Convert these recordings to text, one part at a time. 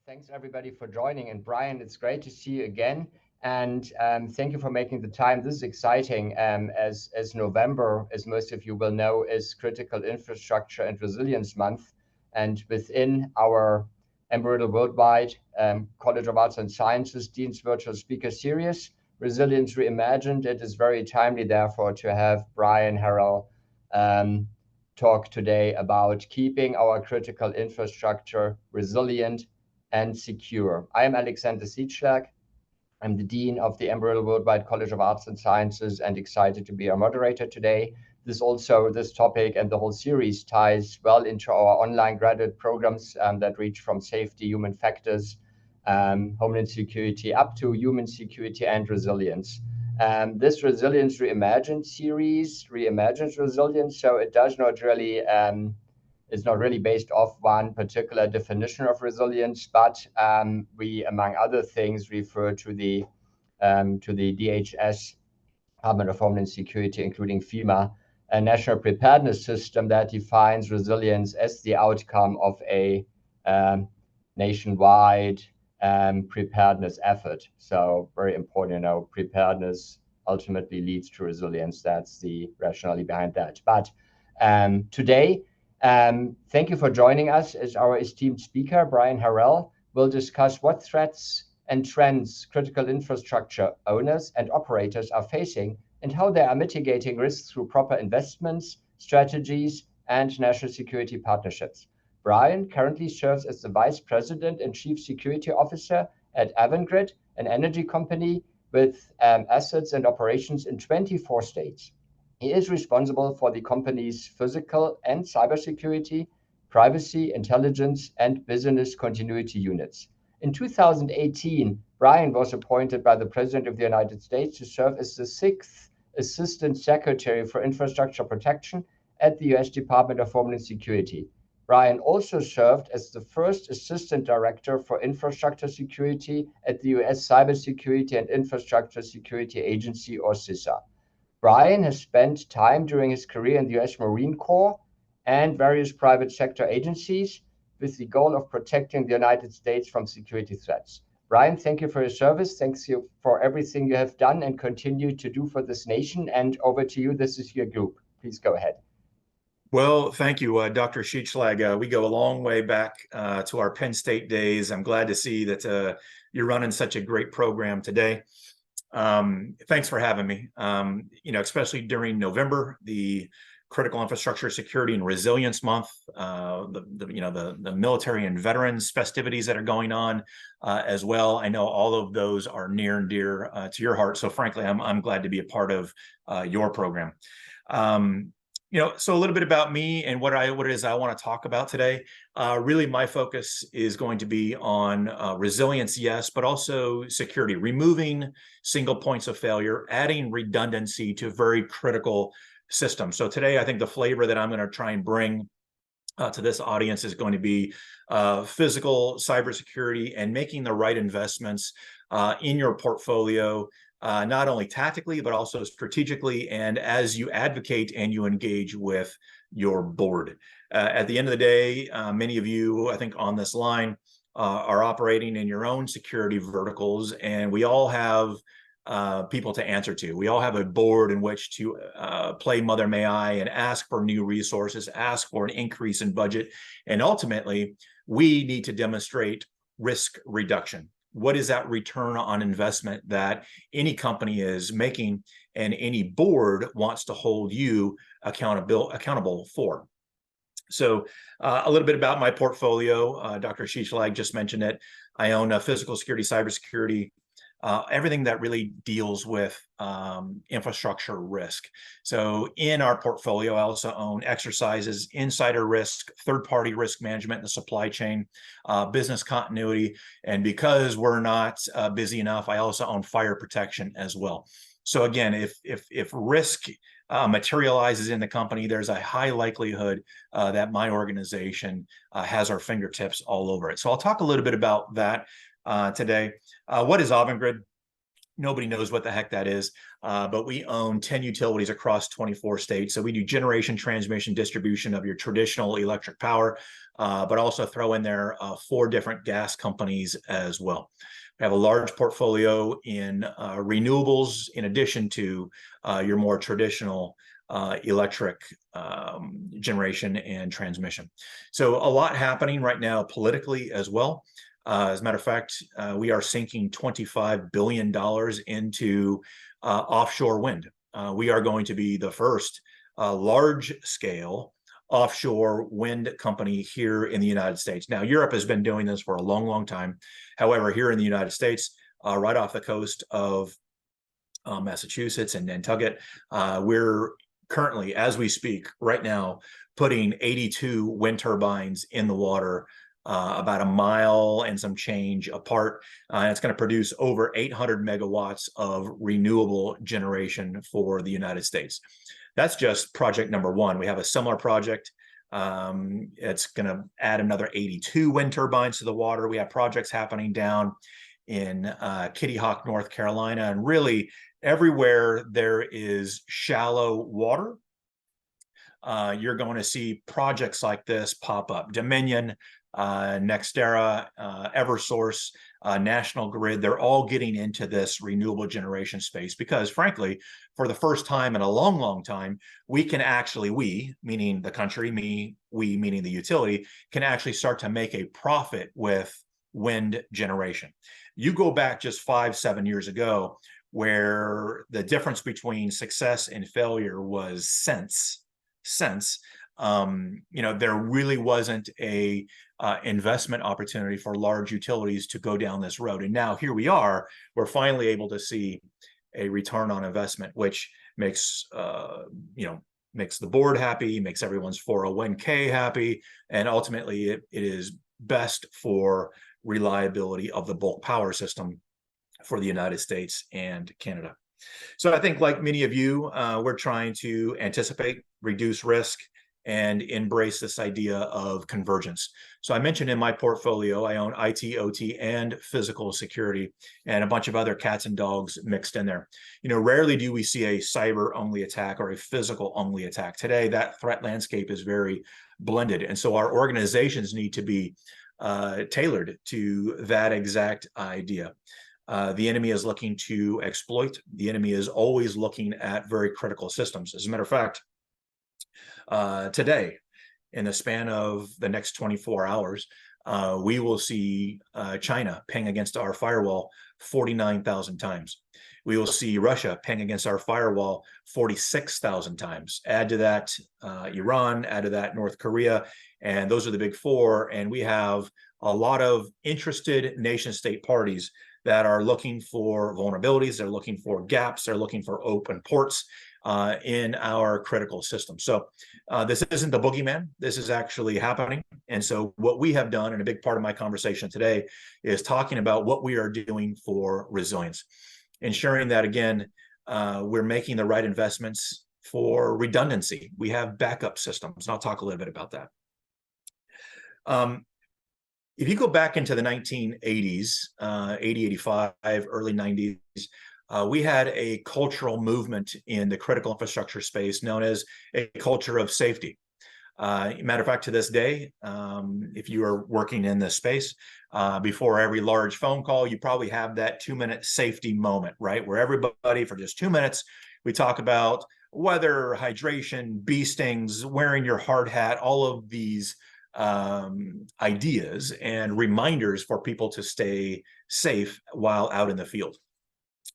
Thanks everybody for joining. And Brian, it's great to see you again. And thank you for making the time. This is exciting as November, as most of you will know, is Critical Infrastructure and Resilience Month. And within our Embry-Riddle Worldwide College of Arts and Sciences Dean's Virtual Speaker Series, Resilience Reimagined, it is very timely, therefore, to have Brian Harrell talk today about keeping our critical infrastructure resilient and secure. I am Alexander Siedschlag. I'm the Dean of the Embry-Riddle Worldwide College of Arts and Sciences and excited to be our moderator today. This topic and the whole series ties well into our online graduate programs that reach from safety, human factors, homeland security, up to human security and resilience. This Resilience Reimagined series reimagines resilience, so it does not really is not really based off one particular definition of resilience, but we, among other things, refer to the DHS, Department of Homeland Security, including FEMA, a national preparedness system that defines resilience as the outcome of a nationwide preparedness effort. So very important, preparedness ultimately leads to resilience. That's the rationale behind that. But today, thank you for joining us. As our esteemed speaker, Brian Harrell, will discuss what threats and trends critical infrastructure owners and operators are facing and how they are mitigating risks through proper investments, strategies, and national security partnerships. Brian currently serves as the Vice President and Chief Security Officer at Avangrid, an energy company with assets and operations in 24 states. He is responsible for the company's physical and cybersecurity, privacy, intelligence, and business continuity units. In 2018, Brian was appointed by the President of the United States to serve as the 6th Assistant Secretary for Infrastructure Protection at the U.S. Department of Homeland Security. Brian also served as the first Assistant Director for Infrastructure Security at the U.S. Cybersecurity and Infrastructure Security Agency, or CISA. Brian has spent time during his career in the U.S. Marine Corps and various private sector agencies with the goal of protecting the United States from security threats. Brian, thank you for your service. Thanks you for everything you have done and continue to do for this nation. And over to you. This is your group. Please go ahead. Well, thank you, Dr. Siedschlag. We go a long way back to our Penn State days. I'm glad to see that you're running such a great program today. Thanks for having me. Especially during November, the Critical Infrastructure Security and Resilience Month, the military and veterans festivities that are going on as well. I know all of those are near and dear to your heart. So frankly, I'm glad to be a part of your program. So a little bit about me and what it is I want to talk about today. Really, my focus is going to be on resilience, yes, but also security, removing single points of failure, adding redundancy to very critical systems. So today, I think the flavor that I'm going to try and bring to this audience is going to be physical cybersecurity and making the right investments in your portfolio, not only tactically, but also strategically, and as you advocate and you engage with your board. At the end of the day, many of you, I think, on this line are operating in your own security verticals, and we all have people to answer to. We all have a board in which to play Mother May I and ask for new resources, ask for an increase in budget, and ultimately, we need to demonstrate risk reduction. What is that return on investment that any company is making and any board wants to hold you accountable for? So a little bit about my portfolio. Dr. Siedschlag just mentioned it. I own physical security, cybersecurity, everything that really deals with infrastructure risk. So in our portfolio, I also own exercises, insider risk, third-party risk management in the supply chain, business continuity. And because we're not busy enough, I also own fire protection as well. So again, if risk materializes in the company, there's a high likelihood that my organization has our fingertips all over it. So I'll talk a little bit about that today. What is Avangrid? Nobody knows what the heck that is, but we own 10 utilities across 24 states. So we do generation, transmission, distribution of your traditional electric power, but also throw in there 4 different gas companies as well. We have a large portfolio in renewables, in addition to your more traditional electric generation and transmission. So a lot happening right now politically as well. As a matter of fact, we are sinking $25 billion into offshore wind. We are going to be the first large-scale offshore wind company here in the United States. Now, Europe has been doing this for a long, long time. However, here in the United States, right off the coast of Massachusetts and Nantucket, we're currently, as we speak, right now, putting 82 wind turbines in the water, about a mile and some change apart. And it's going to produce over 800 megawatts of renewable generation for the United States. That's just project number 1. We have a similar project. It's going to add another 82 wind turbines to the water. We have projects happening down in Kitty Hawk, North Carolina, and really everywhere there is shallow water, you're going to see projects like this pop up. Dominion, NextEra, Eversource, National Grid, they're all getting into this renewable generation space because, frankly, for the first time in a long, long time, we can actually, we, meaning the country, we, meaning the utility, can actually start to make a profit with wind generation. You go back just 5-7 years ago, where the difference between success and failure was cents. There really wasn't a investment opportunity for large utilities to go down this road. And now here we are, we're finally able to see a return on investment, which makes, makes the board happy, makes everyone's 401k happy. And ultimately it is best for reliability of the bulk power system for the United States and Canada. So I think, like many of you, we're trying to anticipate, reduce risk, and embrace this idea of convergence. So I mentioned in my portfolio, I own IT, OT, and physical security, and a bunch of other cats and dogs mixed in there. Rarely do we see a cyber-only attack or a physical-only attack. Today, that threat landscape is very blended, and so our organizations need to be tailored to that exact idea. The enemy is looking to exploit. The enemy is always looking at very critical systems. As a matter of fact, today, in the span of the next 24 hours, we will see China ping against our firewall 49,000 times. We will see Russia ping against our firewall 46,000 times. Add to that Iran, add to that North Korea, and those are the big 4. And we have a lot of interested nation-state parties that are looking for vulnerabilities, they're looking for gaps, they're looking for open ports in our critical system. So this isn't the boogeyman, this is actually happening. And so what we have done, and a big part of my conversation today, is talking about what we are doing for resilience, ensuring that, again, we're making the right investments for redundancy. We have backup systems, and I'll talk a little bit about that. If you go back into the 1980s, 80, 85, early 90s, we had a cultural movement in the critical infrastructure space known as a culture of safety. Matter of fact, to this day, if you are working in this space, before every large phone call, you probably have that 2-minute safety moment, right? Where everybody, for just 2 minutes, we talk about weather, hydration, bee stings, wearing your hard hat, all of these ideas and reminders for people to stay safe while out in the field.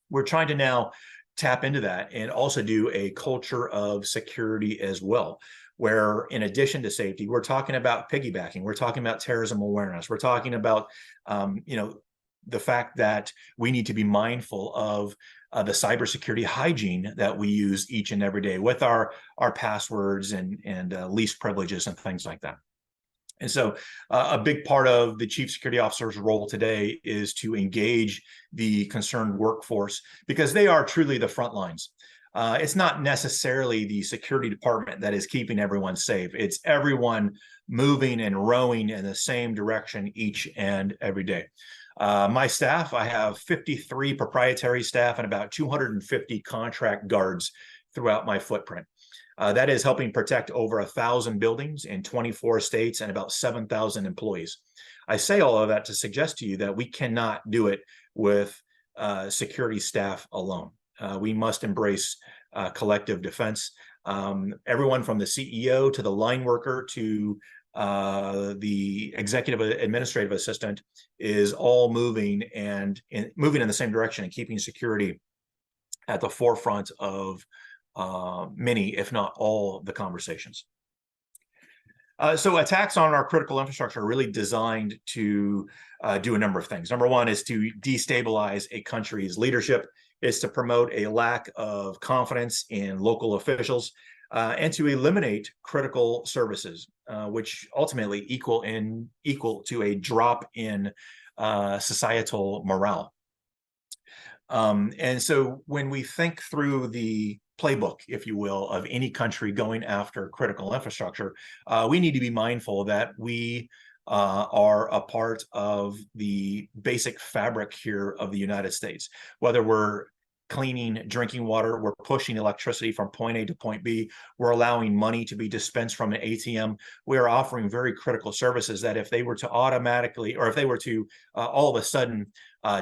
We're trying to now tap into that and also do a culture of security as well, where in addition to safety, we're talking about piggybacking, we're talking about terrorism awareness, we're talking about the fact that we need to be mindful of the cybersecurity hygiene that we use each and every day with our passwords and least privileges and things like that. And so a big part of the chief security officer's role today is to engage the concerned workforce, because they are truly the front lines. It's not necessarily the security department that is keeping everyone safe. It's everyone moving and rowing in the same direction each and every day. My staff, I have 53 proprietary staff and about 250 contract guards throughout my footprint. That is helping protect over 1,000 buildings in 24 states and about 7,000 employees. I say all of that to suggest to you that we cannot do it with security staff alone. We must embrace collective defense. Everyone from the CEO to the line worker to the executive administrative assistant is all moving in the same direction and keeping security at the forefront of many, if not all, the conversations. So attacks on our critical infrastructure are really designed to do a number of things. Number one is to destabilize a country's leadership, is to promote a lack of confidence in local officials, and to eliminate critical services, which ultimately equal to a drop in societal morale. And so when we think through the playbook, if you will, of any country going after critical infrastructure, we need to be mindful that we are a part of the basic fabric here of the United States. Whether we're cleaning drinking water, we're pushing electricity from point A to point B, we're allowing money to be dispensed from an ATM, we are offering very critical services that if they were to automatically, or if they were to all of a sudden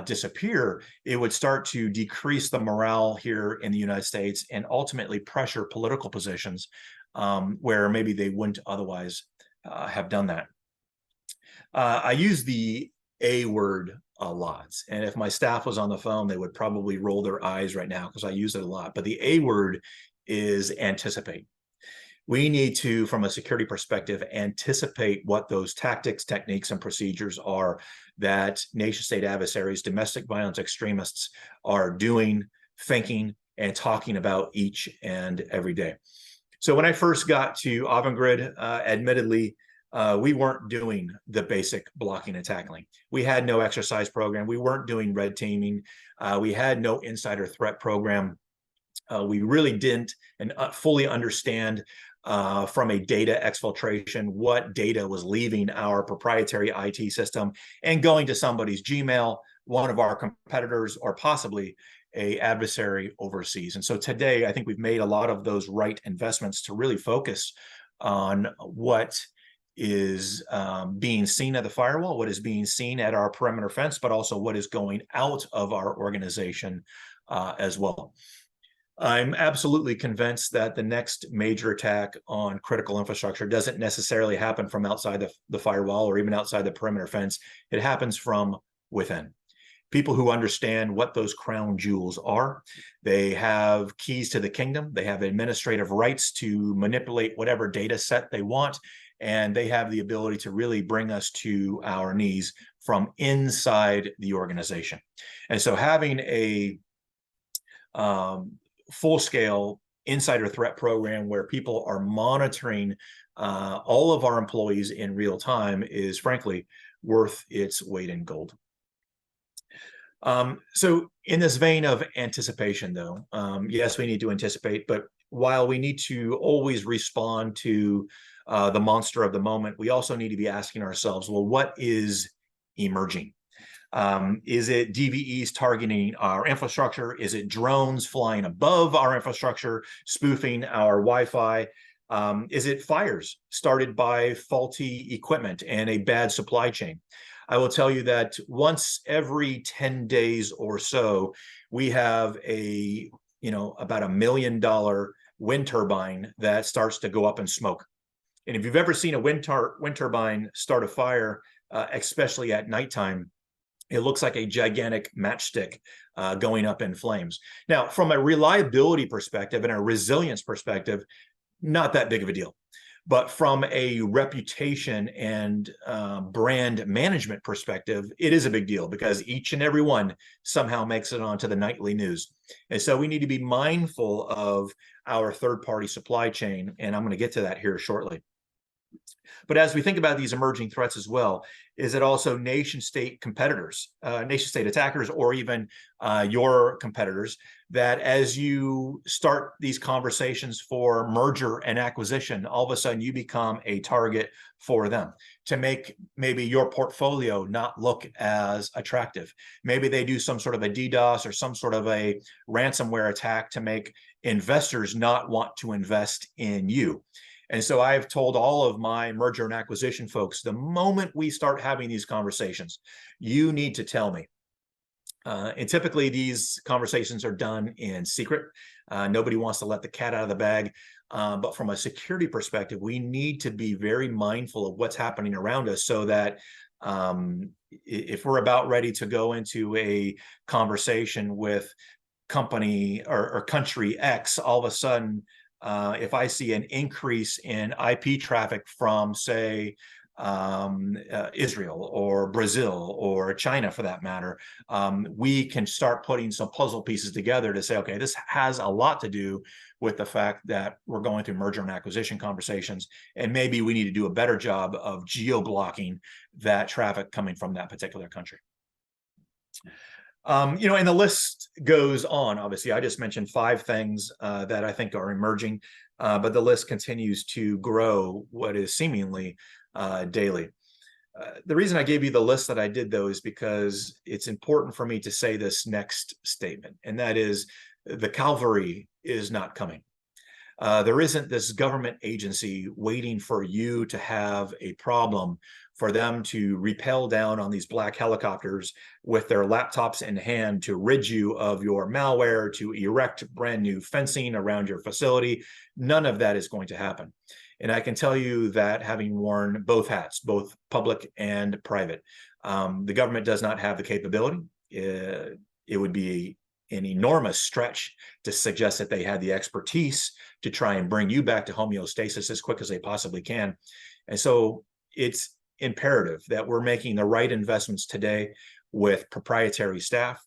disappear, it would start to decrease the morale here in the United States and ultimately pressure political positions where maybe they wouldn't otherwise have done that. I use the A word a lot, and if my staff was on the phone, they would probably roll their eyes right now because I use it a lot. But the A word is anticipate. We need to, from a security perspective, anticipate what those tactics, techniques, and procedures are that nation-state adversaries, domestic violence extremists are doing, thinking, and talking about each and every day. So when I first got to Avangrid, admittedly, we weren't doing the basic blocking and tackling. We had no exercise program. We weren't doing red teaming. We had no insider threat program. We really didn't fully understand from a data exfiltration what data was leaving our proprietary IT system and going to somebody's Gmail, one of our competitors, or possibly an adversary overseas. And so today, I think we've made a lot of those right investments to really focus on what is being seen at the firewall, what is being seen at our perimeter fence, but also what is going out of our organization as well. I'm absolutely convinced that the next major attack on critical infrastructure doesn't necessarily happen from outside the firewall or even outside the perimeter fence. It happens from within. People who understand what those crown jewels are. They have keys to the kingdom. They have administrative rights to manipulate whatever data set they want. And they have the ability to really bring us to our knees from inside the organization. And so having a full-scale insider threat program where people are monitoring all of our employees in real time is frankly worth its weight in gold. So in this vein of anticipation, though, yes, we need to anticipate, but while we need to always respond to the monster of the moment, we also need to be asking ourselves, well, what is emerging? Is it DVEs targeting our infrastructure? Is it drones flying above our infrastructure, spoofing our Wi-Fi? Is it fires started by faulty equipment and a bad supply chain? I will tell you that once every 10 days or so, we have about $1 million wind turbine that starts to go up in smoke. And if you've ever seen a wind turbine start a fire, especially at nighttime, it looks like a gigantic matchstick going up in flames. Now, from a reliability perspective and a resilience perspective, not that big of a deal. But from a reputation and brand management perspective, it is a big deal because each and every one somehow makes it onto the nightly news. And so we need to be mindful of our third-party supply chain, and I'm going to get to that here shortly. But as we think about these emerging threats as well, is it also nation-state competitors, nation-state attackers, or even your competitors, that as you start these conversations for merger and acquisition, all of a sudden you become a target for them to make maybe your portfolio not look as attractive. Maybe they do some sort of a DDoS or some sort of a ransomware attack to make investors not want to invest in you. And so I've told all of my merger and acquisition folks, the moment we start having these conversations, you need to tell me. And typically these conversations are done in secret. Nobody wants to let the cat out of the bag. But from a security perspective, we need to be very mindful of what's happening around us, so that if we're about ready to go into a conversation with company or country X, all of a sudden, if I see an increase in IP traffic from, say, Israel or Brazil or China, for that matter, we can start putting some puzzle pieces together to say, okay, this has a lot to do with the fact that we're going through merger and acquisition conversations, and maybe we need to do a better job of geo-blocking that traffic coming from that particular country. And the list goes on. Obviously, I just mentioned 5 things that I think are emerging, but the list continues to grow what is seemingly daily. The reason I gave you the list that I did, though, is because it's important for me to say this next statement, and that is the cavalry is not coming. There isn't this government agency waiting for you to have a problem for them to rappel down on these black helicopters with their laptops in hand to rid you of your malware, to erect brand new fencing around your facility. None of that is going to happen. And I can tell you that, having worn both hats, both public and private, the government does not have the capability. It would be an enormous stretch to suggest that they had the expertise to try and bring you back to homeostasis as quick as they possibly can. And so it's imperative that we're making the right investments today with proprietary staff,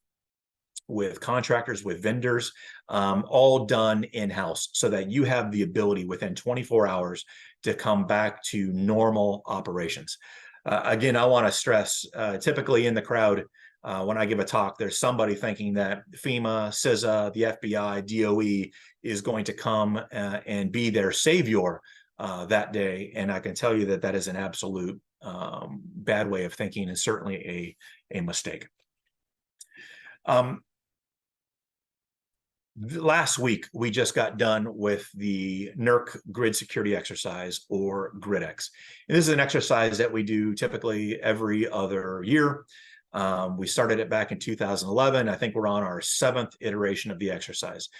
with contractors, with vendors, all done in-house, so that you have the ability within 24 hours to come back to normal operations. Again, I want to stress, typically in the crowd, when I give a talk, there's somebody thinking that FEMA, CISA, the FBI, DOE is going to come and be their savior that day. And I can tell you that that is an absolute bad way of thinking, and certainly a mistake. Last week, we just got done with the NERC Grid Security Exercise, or GridX. And this is an exercise that we do typically every other year. We started it back in 2011. I think we're on our 7th iteration of the exercise.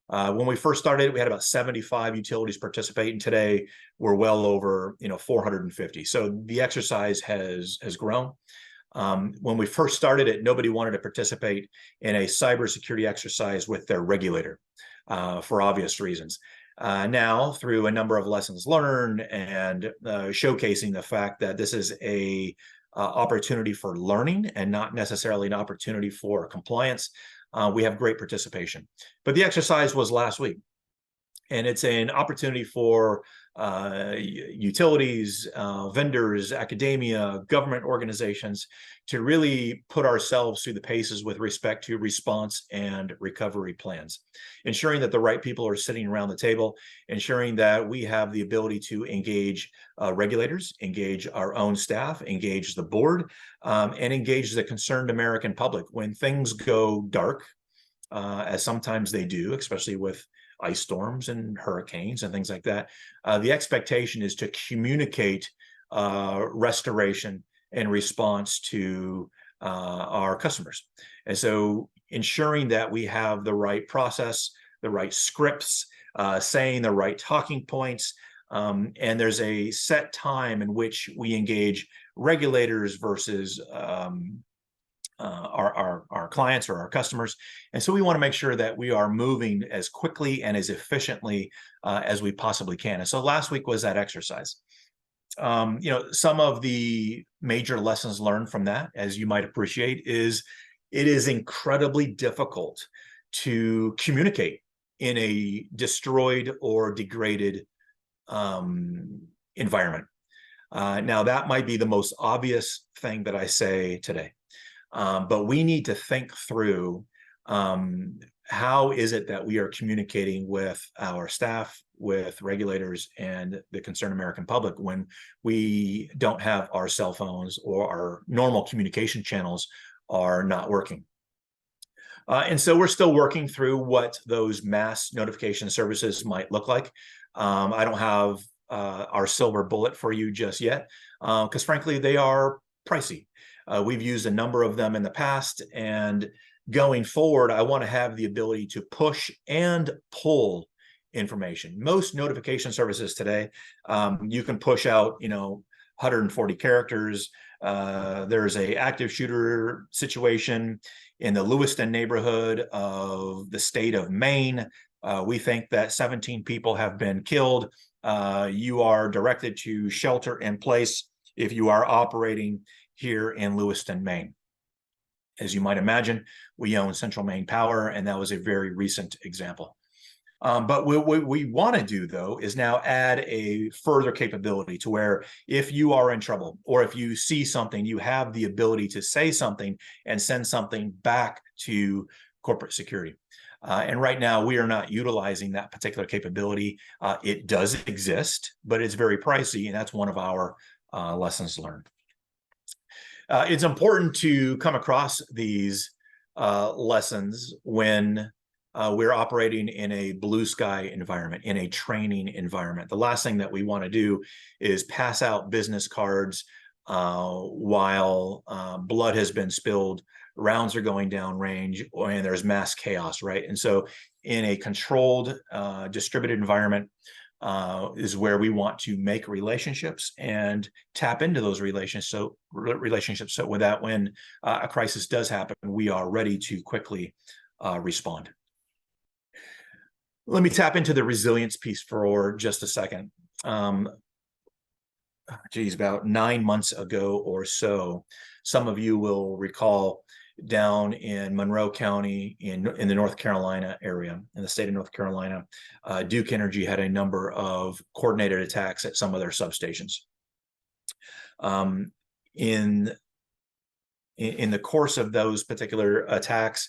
When we first started, we had about 75 utilities participate, and today we're well over 450. So the exercise has grown. When we first started it, nobody wanted to participate in a cybersecurity exercise with their regulator for obvious reasons. Now, through a number of lessons learned and showcasing the fact that this is a opportunity for learning and not necessarily an opportunity for compliance, we have great participation. But the exercise was last week, and it's an opportunity for utilities, vendors, academia, government organizations to really put ourselves through the paces with respect to response and recovery plans, ensuring that the right people are sitting around the table, ensuring that we have the ability to engage regulators, engage our own staff, engage the board, and engage the concerned American public. When things go dark, as sometimes they do, especially with ice storms and hurricanes and things like that, the expectation is to communicate restoration and response to our customers. And so ensuring that we have the right process, the right scripts, saying the right talking points, and there's a set time in which we engage regulators versus our clients or our customers. And so we want to make sure that we are moving as quickly and as efficiently as we possibly can. And so last week was that exercise. Some of the major lessons learned from that, as you might appreciate, is it is incredibly difficult to communicate in a destroyed or degraded environment. Now, that might be the most obvious thing that I say today, but we need to think through how is it that we are communicating with our staff, with regulators, and the concerned American public when we don't have our cell phones or our normal communication channels are not working. And so we're still working through what those mass notification services might look like. I don't have our silver bullet for you just yet, because frankly, they are pricey. We've used a number of them in the past, and going forward, I want to have the ability to push and pull information. Most notification services today, you can push out, 140 characters. There's a active shooter situation in the Lewiston neighborhood of the state of Maine. We think that 17 people have been killed. You are directed to shelter in place if you are operating here in Lewiston, Maine. As you might imagine, we own Central Maine Power, and that was a very recent example. But what we want to do, though, is now add a further capability to where if you are in trouble or if you see something, you have the ability to say something and send something back to corporate security. And right now, we are not utilizing that particular capability. It does exist, but it's very pricey, and that's one of our lessons learned. It's important to come across these lessons when we're operating in a blue sky environment, in a training environment. The last thing that we want to do is pass out business cards while blood has been spilled, rounds are going down range, and there's mass chaos, right? And so in a controlled, distributed environment is where we want to make relationships and tap into those relationships so that when a crisis does happen, we are ready to quickly respond. Let me tap into the resilience piece for just a second. About 9 months ago or so, some of you will recall down in Monroe County in the North Carolina area, in the state of North Carolina, Duke Energy had a number of coordinated attacks at some of their substations. In the course of those particular attacks,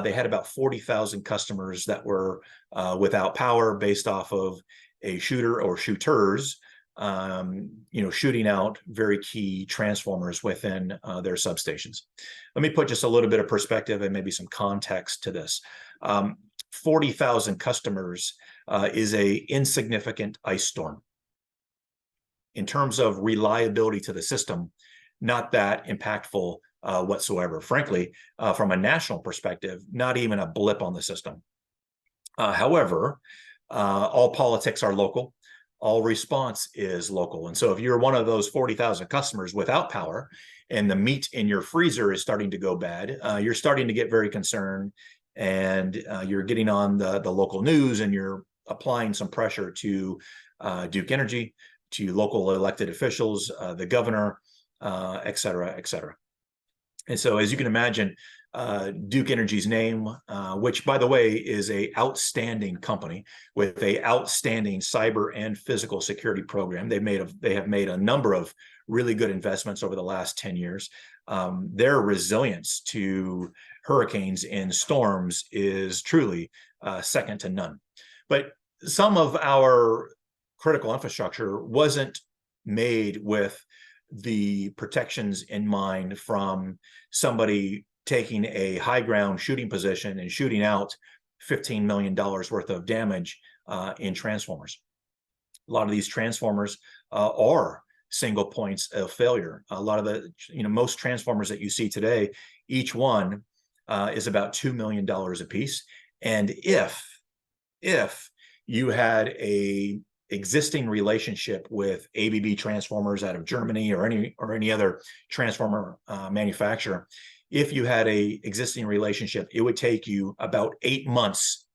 they had about 40,000 customers that were without power based off of a shooter or shooters, shooting out very key transformers within their substations. Let me put just a little bit of perspective and maybe some context to this. 40,000 customers is a insignificant ice storm. In terms of reliability to the system, not that impactful whatsoever. Frankly, from a national perspective, not even a blip on the system. However, all politics are local. All response is local. And so if you're one of those 40,000 customers without power and the meat in your freezer is starting to go bad, you're starting to get very concerned, and you're getting on the local news, and you're applying some pressure to Duke Energy, to local elected officials, the governor, et cetera, et cetera. And so as you can imagine, Duke Energy's name, which by the way is a outstanding company with a outstanding cyber and physical security program. They have made a number of really good investments over the last 10 years. Their resilience to hurricanes and storms is truly second to none. But some of our critical infrastructure wasn't made with the protections in mind from somebody taking a high ground shooting position and shooting out $15 million worth of damage in transformers. A lot of these transformers are single points of failure. A lot of the, most transformers that you see today, each one is about $2 million a piece. And if you had a existing relationship with ABB transformers out of Germany or any other transformer manufacturer, if you had a existing relationship, it would take you about 8 months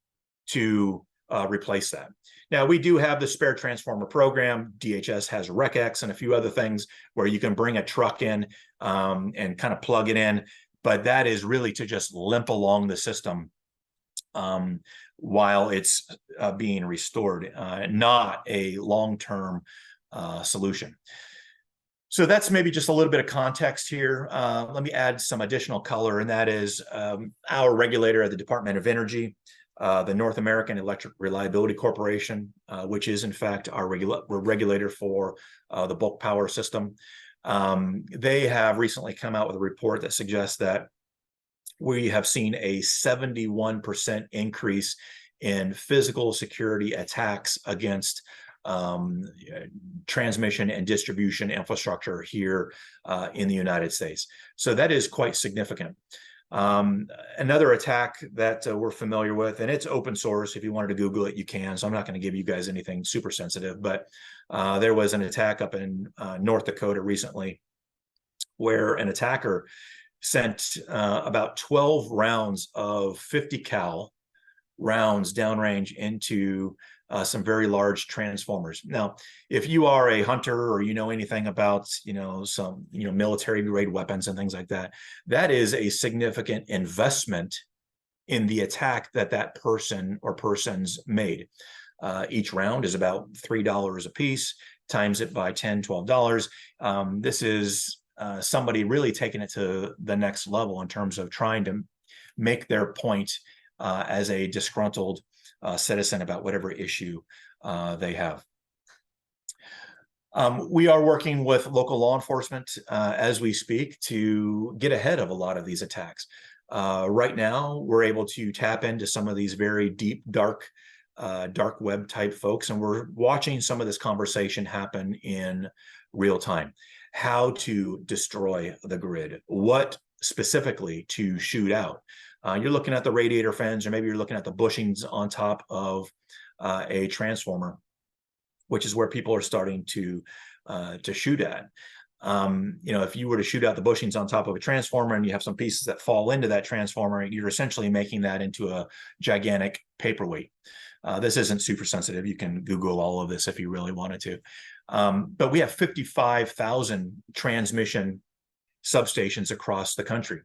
to replace that. Now, we do have the spare transformer program. DHS has RecX and a few other things where you can bring a truck in and kind of plug it in, but that is really to just limp along the system while it's being restored, not a long-term solution. So that's maybe just a little bit of context here. Let me add some additional color, and that is our regulator at the Department of Energy, the North American Electric Reliability Corporation, which is in fact our regulator for the bulk power system. They have recently come out with a report that suggests that we have seen a 71% increase in physical security attacks against transmission and distribution infrastructure here in the United States. So that is quite significant. Another attack that we're familiar with, and it's open source. If you wanted to Google it, you can. So I'm not going to give you guys anything super sensitive, but there was an attack up in North Dakota recently where an attacker sent about 12 rounds of 50 cal rounds downrange into some very large transformers. Now, if you are a hunter or you know anything about, some, military grade weapons and things like that, that is a significant investment in the attack that person or persons made. Each round is about $3 a piece, times it by $10, $12. This is somebody really taking it to the next level in terms of trying to make their point as a disgruntled citizen about whatever issue they have. We are working with local law enforcement as we speak to get ahead of a lot of these attacks. Right now, we're able to tap into some of these very deep, dark web type folks, and we're watching some of this conversation happen in real time. How to destroy the grid, what specifically to shoot out. You're looking at the radiator fans, or maybe you're looking at the bushings on top of a transformer, which is where people are starting to shoot at. If you were to shoot out the bushings on top of a transformer and you have some pieces that fall into that transformer, you're essentially making that into a gigantic paperweight. This isn't super sensitive. You can Google all of this if you really wanted to. But we have 55,000 transmission substations across the country.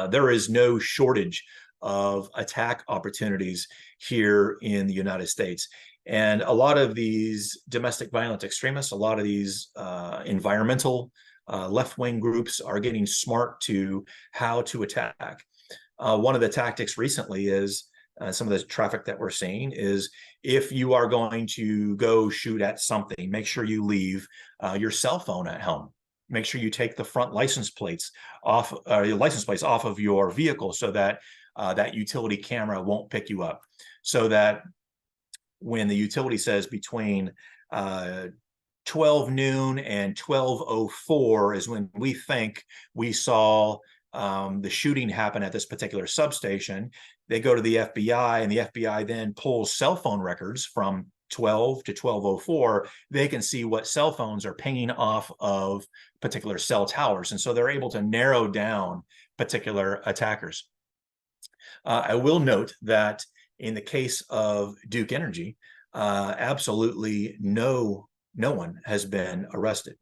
There is no shortage of attack opportunities here in the United States. And a lot of these domestic violent extremists, a lot of these environmental left-wing groups are getting smart to how to attack. One of the tactics recently is some of the traffic that we're seeing is if you are going to go shoot at something, make sure you leave your cell phone at home. Make sure you take the front license plates off, your license plates off of your vehicle so that that utility camera won't pick you up. So that when the utility says between 12 noon and 12:04 is when we think we saw the shooting happen at this particular substation, they go to the FBI, and the FBI then pulls cell phone records from 12 to 12:04. They can see what cell phones are pinging off of particular cell towers. And so they're able to narrow down particular attackers. I will note that in the case of Duke Energy, absolutely no one has been arrested.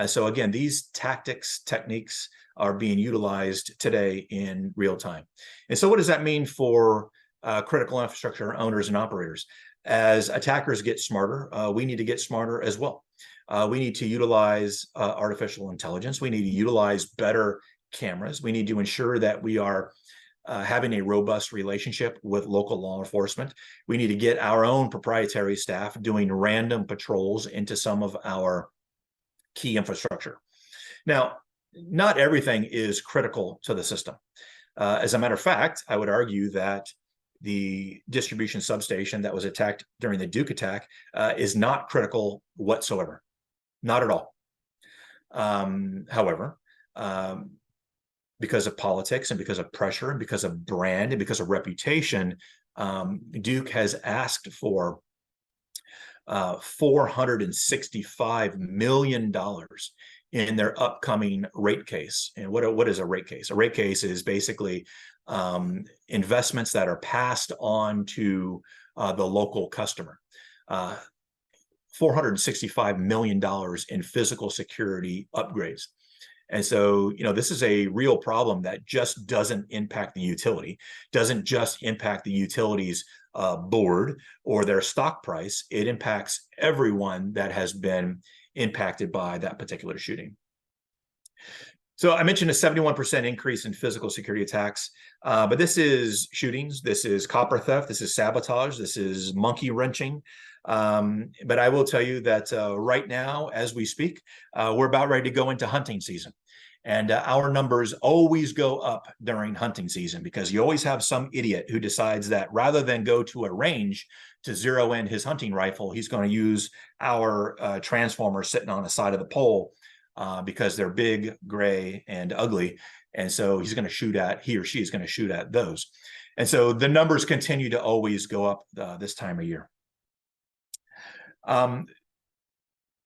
So again, these techniques are being utilized today in real time. And so what does that mean for critical infrastructure owners and operators? As attackers get smarter, we need to get smarter as well. We need to utilize artificial intelligence. We need to utilize better cameras. We need to ensure that we are having a robust relationship with local law enforcement. We need to get our own proprietary staff doing random patrols into some of our key infrastructure. Now, not everything is critical to the system. As a matter of fact, I would argue that the distribution substation that was attacked during the Duke attack is not critical whatsoever, not at all. However, because of politics and because of pressure and because of brand and because of reputation, Duke has asked for $465 million in their upcoming rate case. And what is a rate case? A rate case is basically investments that are passed on to the local customer. $465 million in physical security upgrades. And so, this is a real problem that just doesn't impact the utility, doesn't just impact the utility's board or their stock price. It impacts everyone that has been impacted by that particular shooting. So I mentioned a 71% increase in physical security attacks, but this is shootings, this is copper theft, this is sabotage, this is monkey wrenching. But I will tell you that right now, as we speak, we're about ready to go into hunting season. And our numbers always go up during hunting season because you always have some idiot who decides that rather than go to a range to zero in his hunting rifle, he's going to use our transformer sitting on the side of the pole because they're big, gray, and ugly. And so he or she is going to shoot at those. And so the numbers continue to always go up this time of year.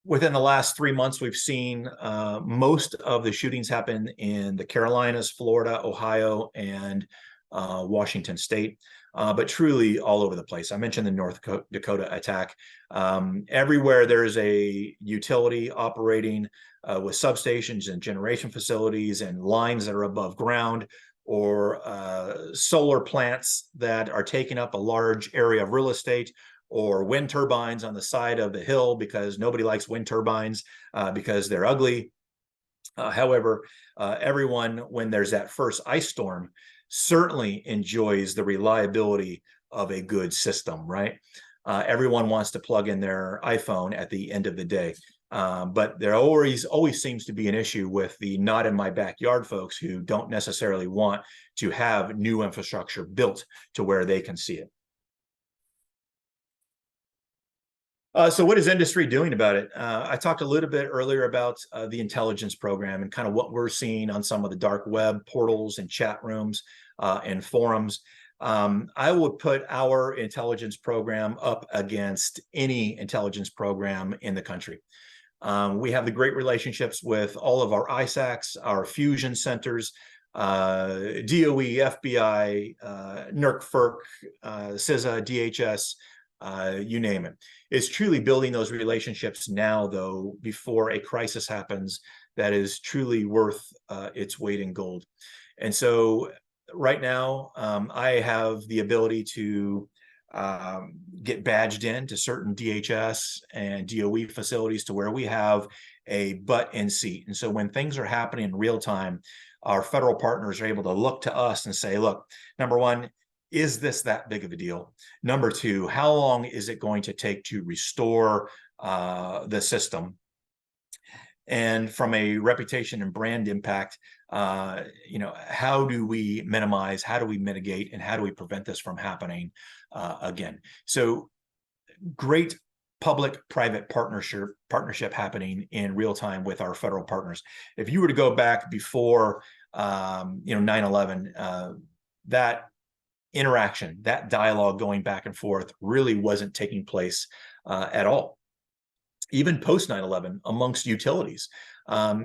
Within the last 3 months, we've seen most of the shootings happen in the Carolinas, Florida, Ohio, and Washington State, but truly all over the place. I mentioned the North Dakota attack. Everywhere there's a utility operating with substations and generation facilities and lines that are above ground, or solar plants that are taking up a large area of real estate, or wind turbines on the side of the hill because nobody likes wind turbines because they're ugly. However, everyone, when there's that first ice storm, certainly enjoys the reliability of a good system, right? Everyone wants to plug in their iPhone at the end of the day. But there always seems to be an issue with the not in my backyard folks who don't necessarily want to have new infrastructure built to where they can see it. So what is industry doing about it? I talked a little bit earlier about the intelligence program and kind of what we're seeing on some of the dark web portals and chat rooms and forums. I would put our intelligence program up against any intelligence program in the country. We have the great relationships with all of our ISACs, our fusion centers, DOE, FBI, NERC, FERC, CISA, DHS, you name it. It's truly building those relationships now, though, before a crisis happens, that is truly worth its weight in gold. And so right now, I have the ability to get badged in to certain DHS and DOE facilities to where we have a butt in seat. And so when things are happening in real time, our federal partners are able to look to us and say, look, number one, is this that big of a deal? Number two, how long is it going to take to restore the system? And from a reputation and brand impact, how do we minimize, how do we mitigate, and how do we prevent this from happening again? So great public-private partnership happening in real time with our federal partners. If you were to go back before 9/11, that interaction, that dialogue going back and forth really wasn't taking place at all. Even post 9/11 amongst utilities,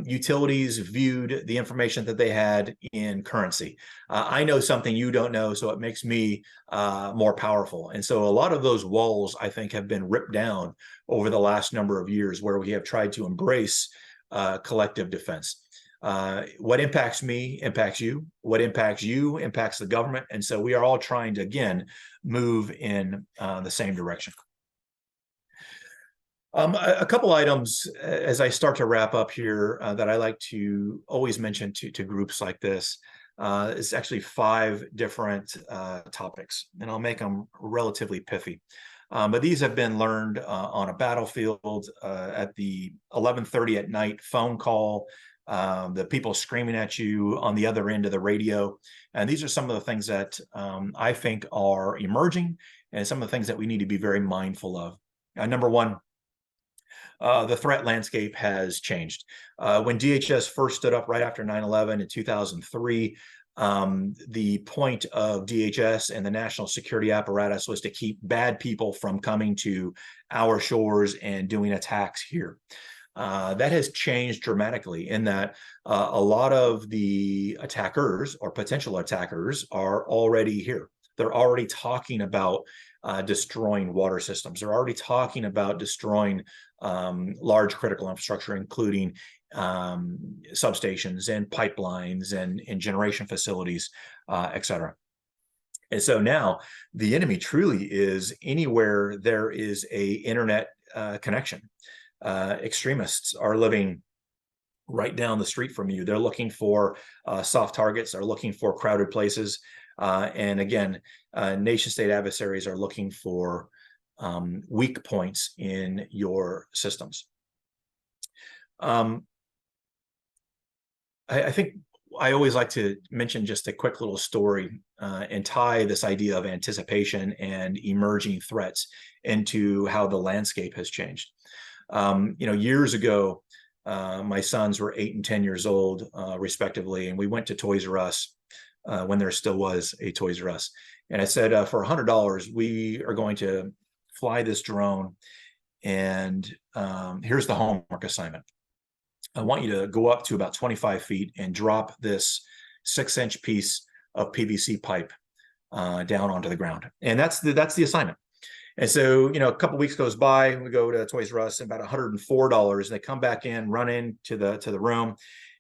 utilities viewed the information that they had in currency. I know something you don't know, so it makes me more powerful. And so a lot of those walls, I think, have been ripped down over the last number of years where we have tried to embrace collective defense. What impacts me impacts you. What impacts you impacts the government. And so we are all trying to, again, move in the same direction. A couple items as I start to wrap up here that I like to always mention to groups like this. It's actually 5 different topics, and I'll make them relatively pithy. But these have been learned on a battlefield, at the 11:30 at night phone call, the people screaming at you on the other end of the radio. And these are some of the things that I think are emerging and some of the things that we need to be very mindful of. Number one, the threat landscape has changed. When DHS first stood up right after 9/11 in 2003, the point of DHS and the national security apparatus was to keep bad people from coming to our shores and doing attacks here. That has changed dramatically in that a lot of the attackers or potential attackers are already here. They're already talking about destroying water systems. They're already talking about destroying large critical infrastructure, including substations and pipelines and generation facilities, et cetera. And so now the enemy truly is anywhere there is a internet connection. Extremists are living right down the street from you. They're looking for soft targets. They're looking for crowded places. And again, nation-state adversaries are looking for weak points in your systems. I think I always like to mention just a quick little story and tie this idea of anticipation and emerging threats into how the landscape has changed. Years ago, my sons were 8 and 10 years old, respectively, and we went to Toys R Us when there still was a Toys R Us. And I said, for $100, we are going to fly this drone, and here's the homework assignment. I want you to go up to about 25 feet and drop this 6-inch piece of PVC pipe down onto the ground. And that's the assignment. And so, a couple of weeks goes by, we go to Toys R Us, about $104. They come back in, run into the room,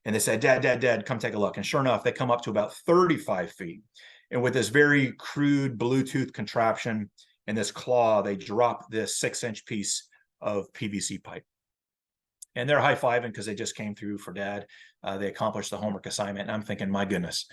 and they say, Dad, come take a look. And sure enough, they come up to about 35 feet. And with this very crude Bluetooth contraption and this claw, they drop this 6-inch piece of PVC pipe. And they're high-fiving because they just came through for Dad. They accomplished the homework assignment. And I'm thinking, my goodness,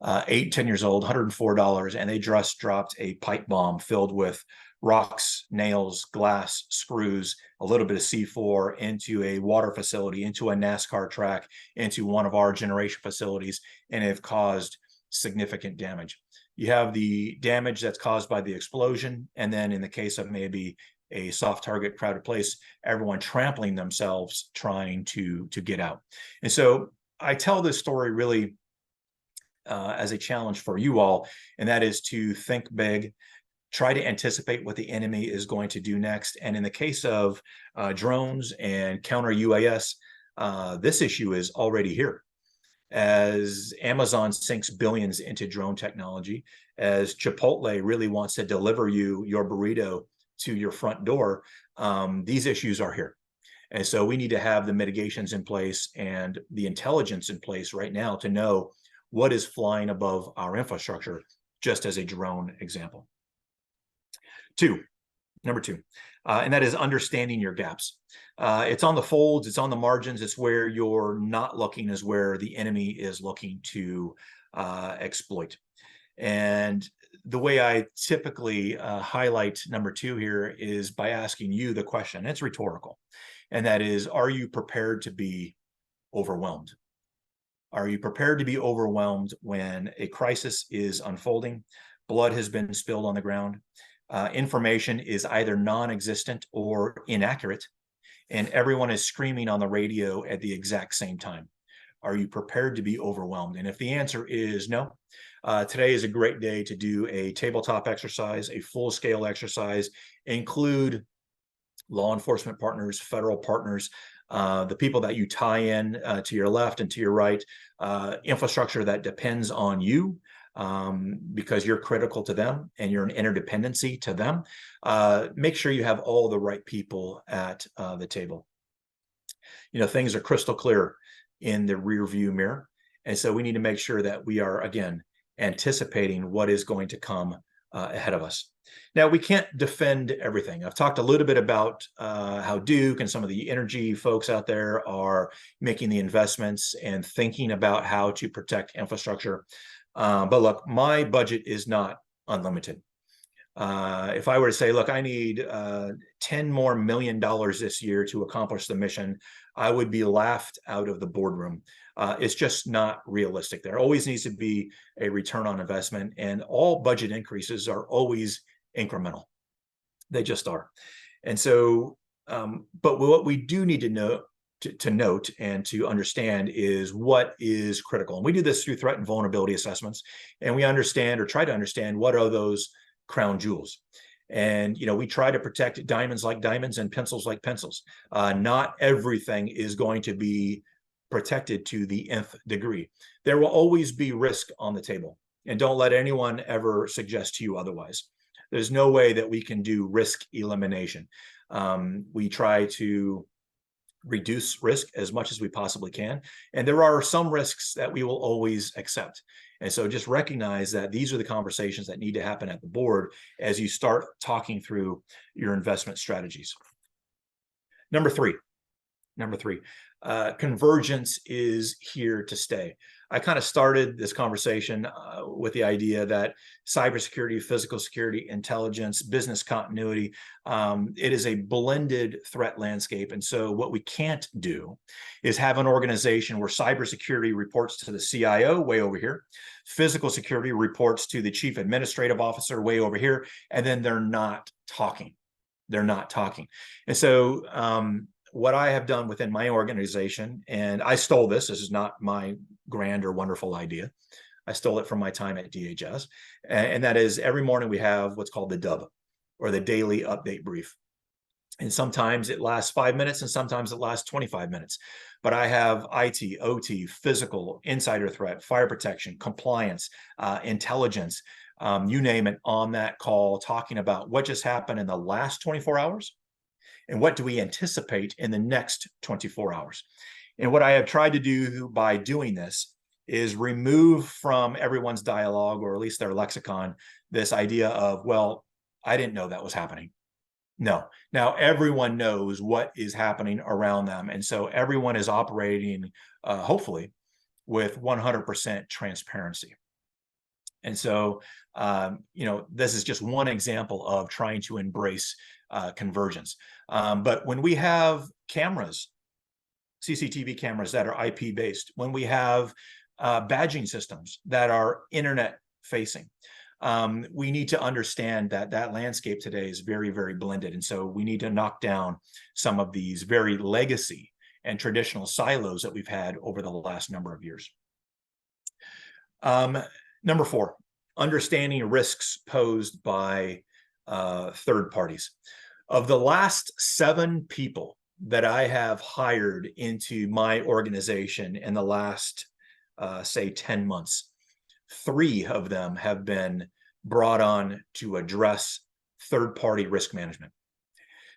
8, 10 years old, $104, and they just dropped a pipe bomb filled with rocks, nails, glass, screws, a little bit of C4 into a water facility, into a NASCAR track, into one of our generation facilities, and have caused significant damage. You have the damage that's caused by the explosion, and then in the case of maybe a soft target, crowded place, everyone trampling themselves trying to get out. And so I tell this story really as a challenge for you all, and that is to think big, try to anticipate what the enemy is going to do next. And in the case of drones and counter UAS, this issue is already here. As Amazon sinks billions into drone technology, as Chipotle really wants to deliver you your burrito to your front door, these issues are here. And so we need to have the mitigations in place and the intelligence in place right now to know what is flying above our infrastructure, just as a drone example. Number two, and that is understanding your gaps. It's on the folds, it's on the margins, it's where you're not looking is where the enemy is looking to exploit. And the way I typically highlight number 2 here is by asking you the question. It's rhetorical. And that is, are you prepared to be overwhelmed? Are you prepared to be overwhelmed when a crisis is unfolding, blood has been spilled on the ground, information is either non-existent or inaccurate, and everyone is screaming on the radio at the exact same time? Are you prepared to be overwhelmed? And if the answer is no, today is a great day to do a tabletop exercise, a full-scale exercise, include law enforcement partners, federal partners, the people that you tie in to your left and to your right, infrastructure that depends on you because you're critical to them and you're an interdependency to them. Make sure you have all the right people at the table. Things are crystal clear in the rear view mirror. And so we need to make sure that we are, again, anticipating what is going to come ahead of us. Now, we can't defend everything. I've talked a little bit about how Duke and some of the energy folks out there are making the investments and thinking about how to protect infrastructure. But look, my budget is not unlimited. If I were to say, look, I need $10 more million this year to accomplish the mission, I would be laughed out of the boardroom. It's just not realistic. There always needs to be a return on investment, and all budget increases are always incremental. They just are. And so, but what we do need to know, to note and to understand is what is critical. And we do this through threat and vulnerability assessments, and we understand or try to understand what are those crown jewels. And, we try to protect diamonds like diamonds and pencils like pencils. Not everything is going to be protected to the nth degree. There will always be risk on the table, and don't let anyone ever suggest to you otherwise. There's no way that we can do risk elimination. We try to reduce risk as much as we possibly can. And there are some risks that we will always accept. And so just recognize that these are the conversations that need to happen at the board as you start talking through your investment strategies. Number three, convergence is here to stay. I kind of started this conversation with the idea that cybersecurity, physical security, intelligence, business continuity, it is a blended threat landscape. And so what we can't do is have an organization where cybersecurity reports to the CIO way over here, physical security reports to the chief administrative officer way over here, and then they're not talking. They're not talking. And so what I have done within my organization, and I stole this is not my grand or wonderful idea. I stole it from my time at DHS. And that is every morning we have what's called the DUB, or the daily update brief. And sometimes it lasts 5 minutes and sometimes it lasts 25 minutes. But I have IT, OT, physical, insider threat, fire protection, compliance, intelligence, you name it, on that call, talking about what just happened in the last 24 hours and what do we anticipate in the next 24 hours. And what I have tried to do by doing this is remove from everyone's dialogue, or at least their lexicon, this idea of, well, I didn't know that was happening. No, now everyone knows what is happening around them. And so everyone is operating, hopefully, with 100% transparency. And so, this is just one example of trying to embrace convergence. But when we have cameras, CCTV cameras that are IP based, when we have badging systems that are internet facing, we need to understand that that landscape today is very, very blended. And so we need to knock down some of these very legacy and traditional silos that we've had over the last number of years. Number four, understanding risks posed by third parties. Of the last 7 people that I have hired into my organization in the last, say, 10 months, 3 of them have been brought on to address third-party risk management.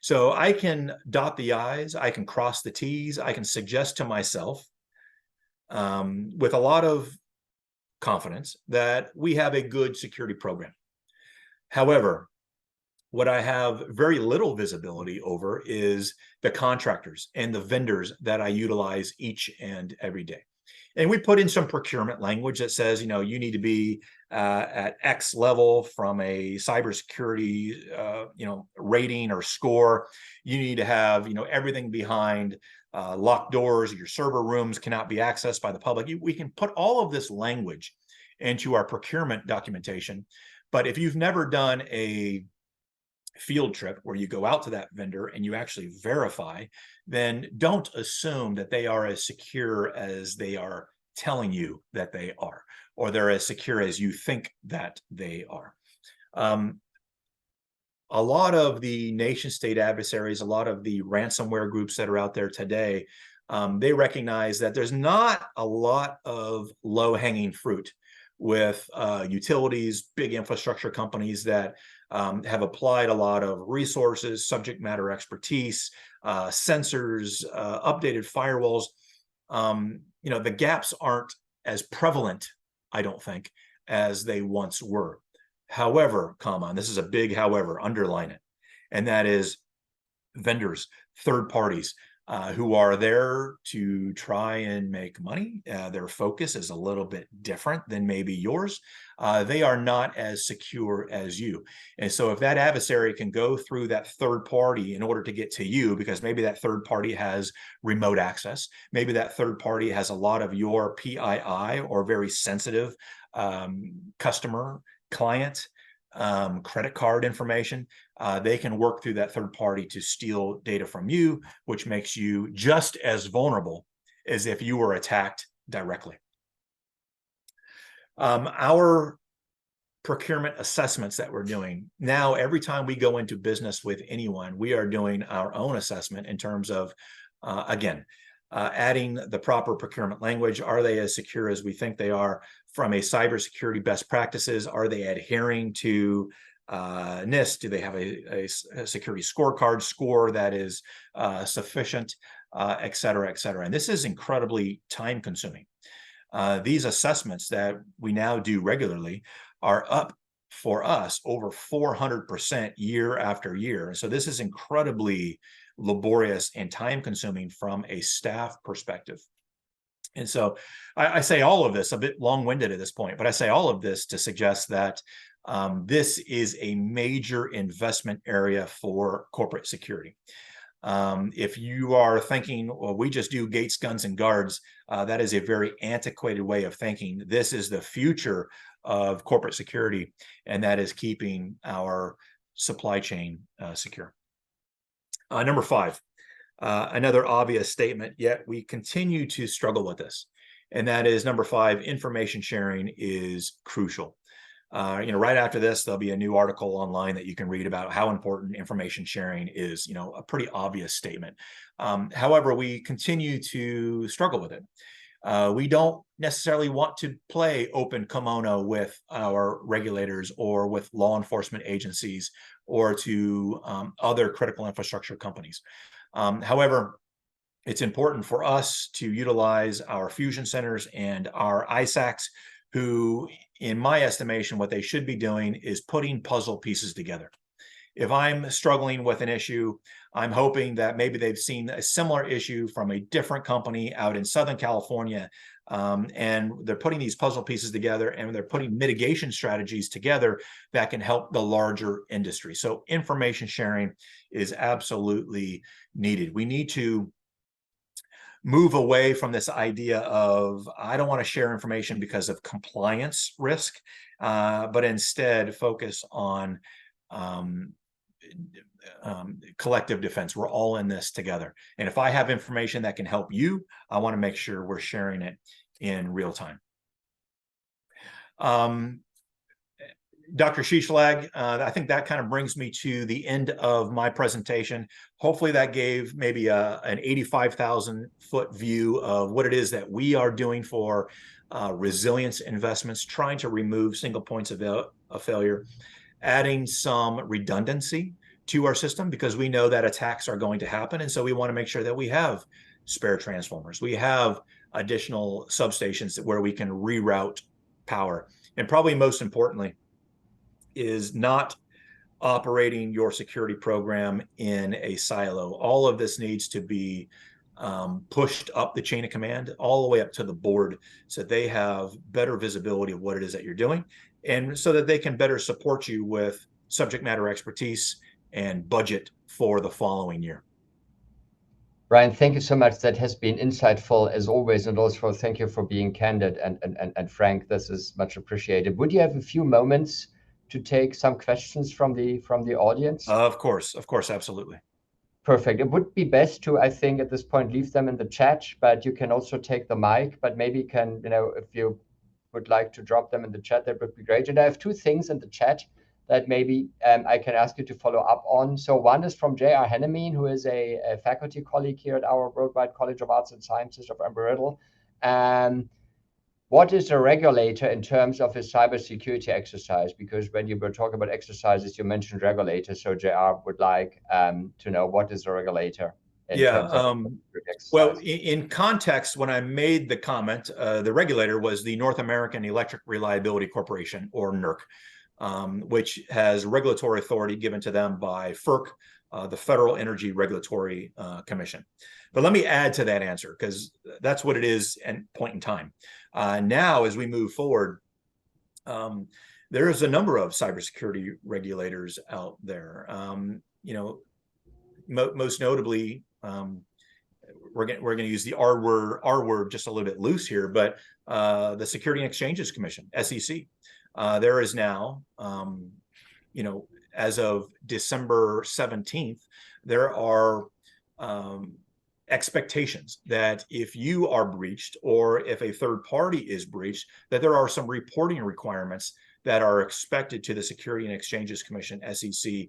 So I can dot the I's, I can cross the T's, I can suggest to myself with a lot of confidence that we have a good security program. However, what I have very little visibility over is the contractors and the vendors that I utilize each and every day. And we put in some procurement language that says, you need to be at X level from a cybersecurity, rating or score. You need to have, everything behind locked doors. Your server rooms cannot be accessed by the public. We can put all of this language into our procurement documentation. But if you've never done a field trip where you go out to that vendor and you actually verify, then don't assume that they are as secure as they are telling you that they are, or they're as secure as you think that they are. A lot of the nation state adversaries, a lot of the ransomware groups that are out there today, they recognize that there's not a lot of low-hanging fruit with utilities, big infrastructure companies that have applied a lot of resources, subject matter expertise, sensors, updated firewalls. The gaps aren't as prevalent, I don't think, as they once were. However, this is a big however, underline it, and that is vendors, third parties, who are there to try and make money. Their focus is a little bit different than maybe yours. They are not as secure as you. And so if that adversary can go through that third party in order to get to you, because maybe that third party has remote access, maybe that third party has a lot of your PII or very sensitive customer, client, credit card information, they can work through that third party to steal data from you, which makes you just as vulnerable as if you were attacked directly. Our procurement assessments that we're doing now, every time we go into business with anyone, we are doing our own assessment in terms of, adding the proper procurement language. Are they as secure as we think they are? From a cybersecurity best practices, are they adhering to NIST? Do they have a security scorecard score that is sufficient? et cetera, et cetera. And this is incredibly time consuming. These assessments that we now do regularly are up for us over 400% year after year. And so this is incredibly laborious and time consuming from a staff perspective. And so I say all of this, a bit long-winded at this point, but I say all of this to suggest that this is a major investment area for corporate security. If you are thinking, well, we just do gates, guns, and guards, that is a very antiquated way of thinking. This is the future of corporate security, and that is keeping our supply chain secure. Number 5, another obvious statement, yet we continue to struggle with this, and that is number 5, information sharing is crucial. Right after this, there'll be a new article online that you can read about how important information sharing is, a pretty obvious statement. However, we continue to struggle with it. We don't necessarily want to play open kimono with our regulators or with law enforcement agencies or to other critical infrastructure companies. However, it's important for us to utilize our fusion centers and our ISACs, who, in my estimation, what they should be doing is putting puzzle pieces together. If I'm struggling with an issue, I'm hoping that maybe they've seen a similar issue from a different company out in Southern California, and they're putting these puzzle pieces together, and they're putting mitigation strategies together that can help the larger industry. So information sharing is absolutely needed. We need to move away from this idea of, I don't want to share information because of compliance risk, but instead focus on collective defense. We're all in this together. And if I have information that can help you, I want to make sure we're sharing it in real time. Dr. Siedschlag, I think that kind of brings me to the end of my presentation. Hopefully that gave maybe an 85,000-foot view of what it is that we are doing for resilience investments, trying to remove single points of failure, adding some redundancy to our system, because we know that attacks are going to happen. And so we want to make sure that we have spare transformers. We have additional substations where we can reroute power. And probably most importantly, is not operating your security program in a silo. All of this needs to be pushed up the chain of command, all the way up to the board, so that they have better visibility of what it is that you're doing, and so that they can better support you with subject matter expertise and budget for the following year. Brian, thank you so much. That has been insightful as always, and also thank you for being candid and frank. This is much appreciated. Would you have a few moments to take some questions from the audience? Of course, absolutely. Perfect. It would be best to, I think, at this point, leave them in the chat, but you can also take the mic, but maybe can, if you would like to drop them in the chat, that would be great. And I have 2 things in the chat that maybe I can ask you to follow up on. So one is from J.R. Henneman, who is a faculty colleague here at our Worldwide College of Arts and Sciences of Embry-Riddle. What is the regulator in terms of his cybersecurity exercise? Because when you were talking about exercises, you mentioned regulators. So JR would like to know, what is the regulator in terms of exercise? Well, in context, when I made the comment, the regulator was the North American Electric Reliability Corporation, or NERC, which has regulatory authority given to them by FERC, the Federal Energy Regulatory Commission. But let me add to that answer, because that's what it is at point in time. Now, as we move forward, there is a number of cybersecurity regulators out there. Most notably, we're going to use the R word just a little bit loose here, but the Security and Exchanges Commission, SEC. There is now, as of December 17th, there are expectations that if you are breached, or if a third party is breached, that there are some reporting requirements that are expected to the Security and Exchanges Commission, SEC,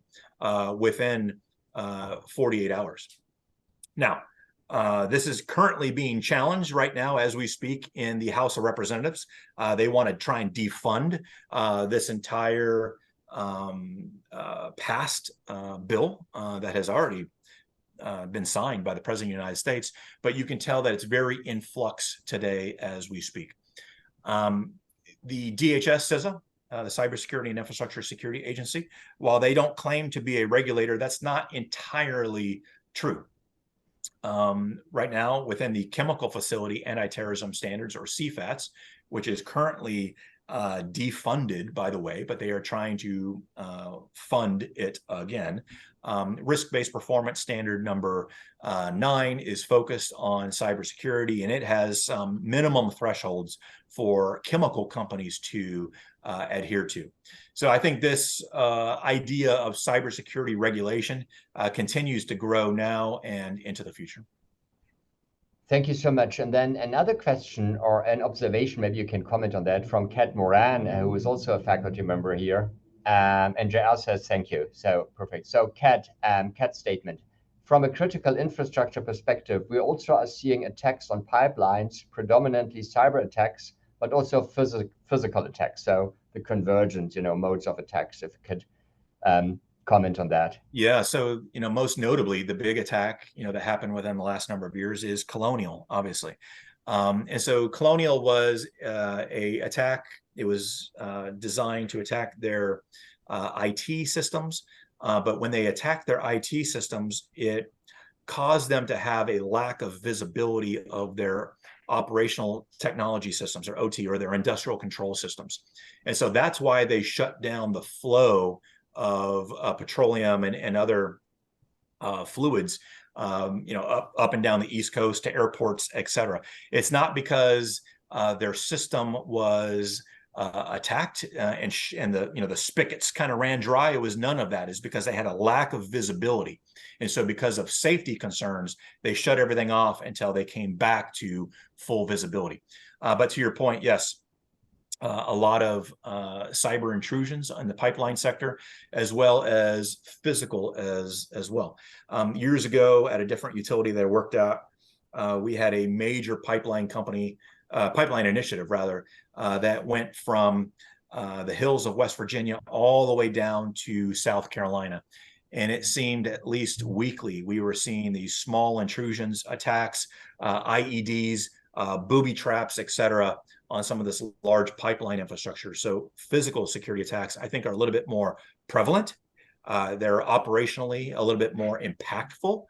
within 48 hours. Now, this is currently being challenged right now as we speak in the House of Representatives. They want to try and defund this entire passed bill that has already been signed by the President of the United States, but you can tell that it's very in flux today as we speak. The DHS, CISA, the Cybersecurity and Infrastructure Security Agency, while they don't claim to be a regulator, that's not entirely true. Right now, within the Chemical Facility Anti-Terrorism Standards, or CFATS, which is currently defunded, by the way, but they are trying to fund it again. Risk-based performance standard number 9 is focused on cybersecurity, and it has minimum thresholds for chemical companies to adhere to. So I think this idea of cybersecurity regulation continues to grow now and into the future. Thank you so much. And then another question or an observation, maybe you can comment on that, from Kat Moran, who is also a faculty member here. And JR says thank you. So perfect. So Kat, Kat's statement: from a critical infrastructure perspective, we also are seeing attacks on pipelines, predominantly cyber attacks, but also physical attacks. So the convergent, modes of attacks, if you could comment on that. Yeah, so most notably, the big attack that happened within the last number of years is Colonial, obviously. And so Colonial was a attack. It was designed to attack their IT systems, but when they attacked their IT systems, it caused them to have a lack of visibility of their operational technology systems, or OT, or their industrial control systems. And so that's why they shut down the flow of petroleum and other fluids, up and down the East Coast to airports, et cetera. It's not because their system was attacked and the spigots kind of ran dry. It was none of that. It's because they had a lack of visibility. And so because of safety concerns, they shut everything off until they came back to full visibility. But to your point, yes, a lot of cyber intrusions in the pipeline sector, as well as physical as well. Years ago, at a different utility that I worked at, we had a major pipeline initiative rather, that went from the hills of West Virginia all the way down to South Carolina. And it seemed at least weekly we were seeing these small intrusions, attacks, IEDs, booby traps, et cetera, on some of this large pipeline infrastructure. So physical security attacks, I think, are a little bit more prevalent. They're operationally a little bit more impactful,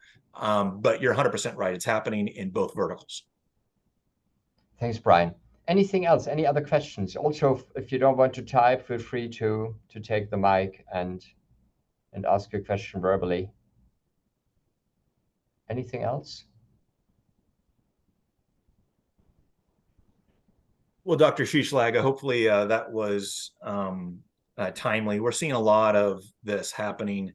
but you're 100% right. It's happening in both verticals. Thanks, Brian. Anything else? Any other questions? Also, if you don't want to type, feel free to take the mic and ask your question verbally. Anything else? Well, Dr. Siedschlag, hopefully that was timely. We're seeing a lot of this happening,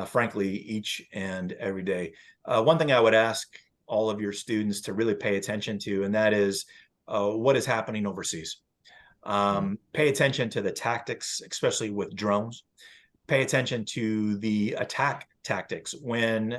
frankly, each and every day. One thing I would ask all of your students to really pay attention to, and that is what is happening overseas. Pay attention to the tactics, especially with drones. Pay attention to the attack tactics when,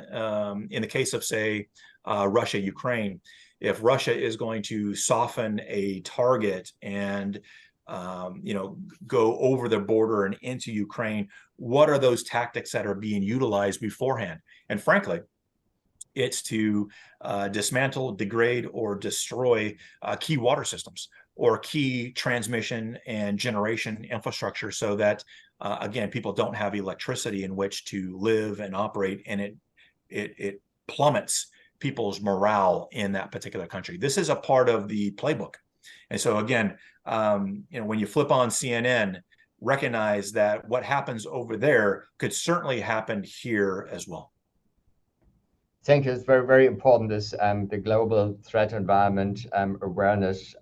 in the case of, say, Russia, Ukraine, if Russia is going to soften a target and go over the border and into Ukraine, what are those tactics that are being utilized beforehand? And frankly, it's to dismantle, degrade, or destroy key water systems or key transmission and generation infrastructure, so that again, people don't have electricity in which to live and operate, and it plummets people's morale in that particular country. This is a part of the playbook. And so again, when you flip on CNN, recognize that what happens over there could certainly happen here as well. Thank you. It's very, very important, this the global threat environment awareness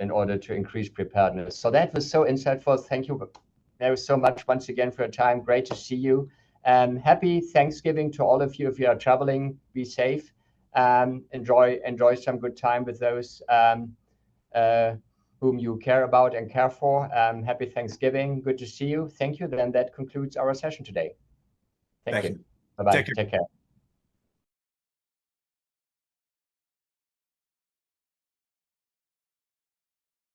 in order to increase preparedness. So that was so insightful. Thank you very so much once again for your time. Great to see you. Happy Thanksgiving to all of you. If you are traveling, be safe. Enjoy some good time with those whom you care about and care for. Happy Thanksgiving. Good to see you. Thank you. Then that concludes our session today. Thank you. Bye-bye. Take care.